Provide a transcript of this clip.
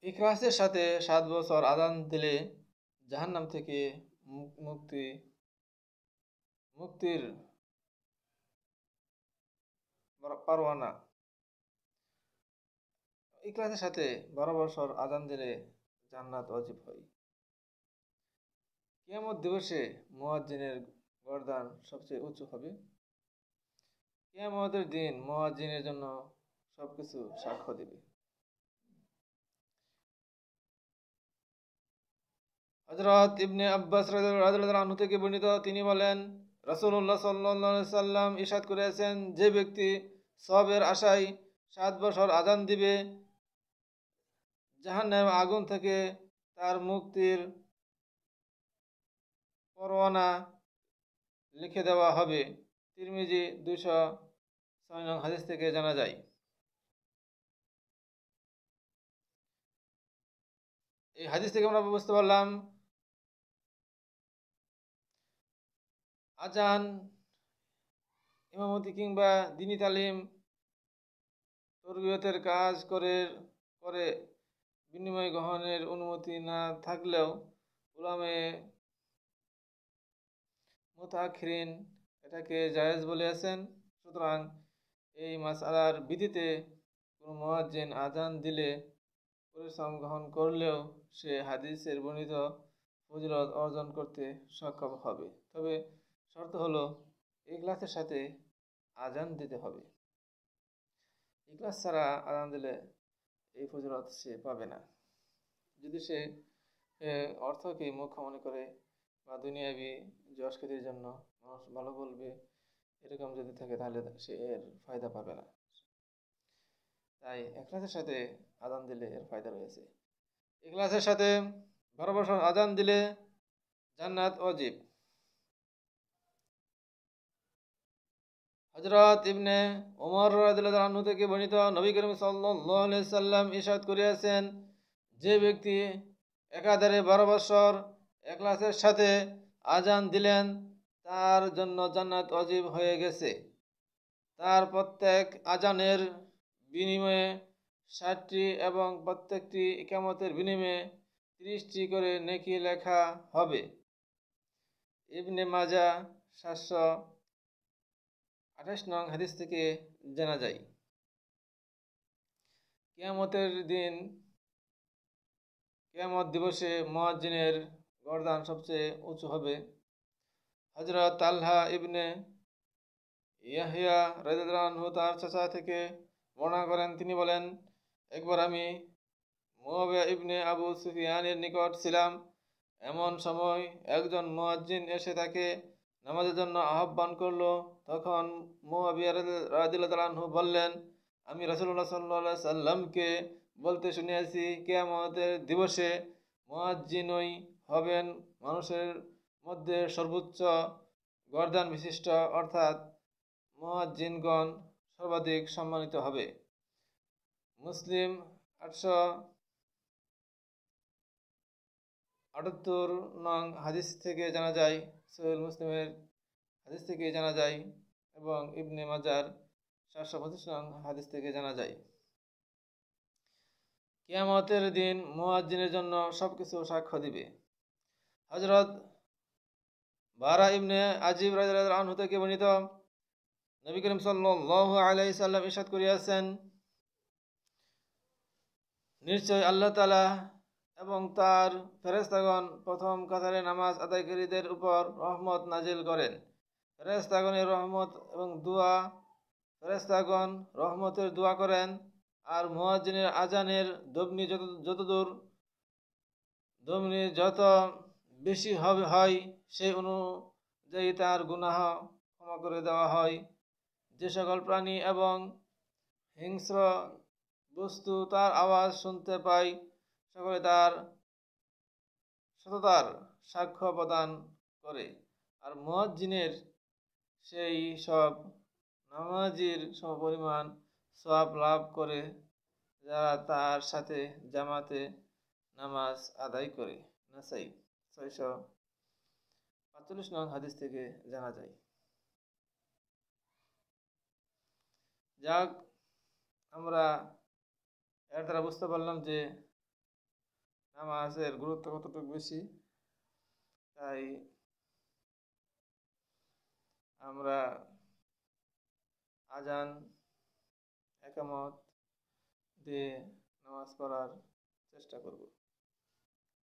ইখলাসের সাথে 7 বছর আযান দিলে জাহান্নাম থেকে মুক্তির পরোয়ানা। ইখলাসের সাথে 12 বছর আযান দিলে জান্নাত ওয়াজিব হয়। কিয়ামত দিবসে মুয়াজ্জিনের গর্দান সবচেয়ে উঁচু হবে। কিয়ামতের দিন মুয়াজ্জিনের জন্য সবকিছু সাক্ষ্য দিবে। হযরত ইবনে আব্বাস রাদিয়াল্লাহু আনহু থেকে বর্ণিত, তিনি বলেন, রাসূলুল্লাহ সাল্লাল্লাহু আলাইহি সাল্লাম ইরশাদ করেছেন, যে ব্যক্তি সওয়াবের আশায় 7 বছর আযান দিবে, জাহান্নামের আগুন থেকে তার মুক্তির পরোয়ানা লিখে দেওয়া হবে। তিরমিজি 206 নং হাদিস থেকে জানা যায়। এই হাদিস থেকে আমরা বুঝতে পারলাম আজান, ইমামতি কিংবা দ্বীনি তালিম, তরবিয়তের কাজ করে বিনিময় গ্রহণের অনুমতি না থাকলেও উলামায়ে মুতাআখিরিন এটাকে জায়েজ বলেছেন। সুতরাং এই মাসআলার বিধিতে কোনো মুয়াজ্জিন আজান দিলে পরিশ্রম গ্রহণ করলেও সে হাদিসের বর্ণিত ফজিলত অর্জন করতে সক্ষম হবে। তবে শর্ত হলো ইখলাসের সাথে আজান দিতে হবে। ইখলাস ছাড়া আজান দিলে এই ফজিলত সে পাবে না। যদি সে অর্থকে মুখ্য মনে করে বা দুনিয়াবি যশ খ্যাতির জন্য মানুষ ভালো বলবে এরকম যদি থাকে, তাহলে সে এর ফায়দা পাবে না। তাই ইখলাসের সাথে আজান দিলে এর ফায়দা রয়েছে। ইখলাসের সাথে 12 বছর আজান দিলে জান্নাত ওয়াজিব। হযরত ইবনে ওমর রাদিয়াল্লাহু আনহু থেকে বর্ণিত, নবী করিম সাল্লাল্লাহু আলাইহি সাল্লাম ইরশাদ করিয়াছেন, যে ব্যক্তি একাধারে 12 বছর ইখলাসের সাথে আজান দিলেন, তার জন্য জান্নাত ওয়াজিব হয়ে গেছে। তার প্রত্যেক আজানের বিনিময়ে 60টি এবং প্রত্যেকটি ইকামতের বিনিময়ে 30টি করে নেকি লেখা হবে। ইবনে মাজাহ 728 নং হাদিস থেকে জানা যায়। কিয়ামত দিবসে মুয়াজ্জিনের গর্দান সবচেয়ে উঁচু হবে। হযরত তালহা ইবনে ইয়াহইয়া রাদিয়াল্লাহু আনহু তার চাচা থেকে বর্ণনা করেন, তিনি বলেন, একবার আমি মুয়াবিয়া ইবনে আবু সুফিয়ানের নিকট ছিলাম। এমন সময় একজন মুয়াজ্জিন এসে তাকে নামাজের জন্য আহ্বান করলো। তখন মুয়াবিয়া রাদিয়াল্লাহু আনহু বললেন, আমি রাসূলুল্লাহ সাল্লাল্লাহু আলাইহি সাল্লামকে বলতে শুনিয়াছি, কিয়ামতের দিবসে মুয়াজ্জিনই হবেন মানুষের মধ্যে সর্বোচ্চ গর্দান বিশিষ্ট, অর্থাৎ মুয়াজ্জিনগণ সর্বাধিক সম্মানিত হবে। মুসলিম 878 নং হাদিস থেকে জানা যায়, সহিহ মুসলিমের হাদিস থেকে জানা যায় এবং ইবনে মাজার 725 নং হাদিস থেকে জানা যায়। কিয়ামতের দিন মুয়াজ্জিনের জন্য সবকিছু সাক্ষ্য দিবে। হযরত বারা ইবনে আজিব রাদিয়াল্লাহু আনহু থেকে বর্ণিত, নবী করিম সাল্লাল্লাহু আলাইহি সাল্লাম ইরশাদ করিয়াছেন, নিশ্চয় আল্লাহ তাআলা এবং তার ফেরেশতাগণ প্রথম কাতারে নামাজ আদায়কারীদের উপর রহমত নাজিল করেন। ফেরেশতাগণের রহমত এবং ফেরেশতাগণ রহমতের দোয়া করেন। আর মুয়াজ্জিনের আজানের ধ্বনি যত বেশি হয় সেই অনুযায়ী তার গুনাহ ক্ষমা করে দেওয়া হয়। যে সকল প্রাণী এবং হিংস্র বস্তু তার আওয়াজ শুনতে পায়, সকলে তার সততার সাক্ষ্য প্রদান করে। আর মুয়াজ্জিনের সেই সব নামাজীর সমপরিমাণ সওয়াব লাভ করে যারা তার সাথে জামাতে নামাজ আদায় করে। নাসাই 645 নং হাদিস থেকে জানা যায়। যাক, আমরা এর দ্বারা বুঝতে পারলাম যে নামাজের গুরুত্ব কতটুকু বেশি। তাই আমরা আজান, একামত দিয়ে নামাজ পড়ার চেষ্টা করব।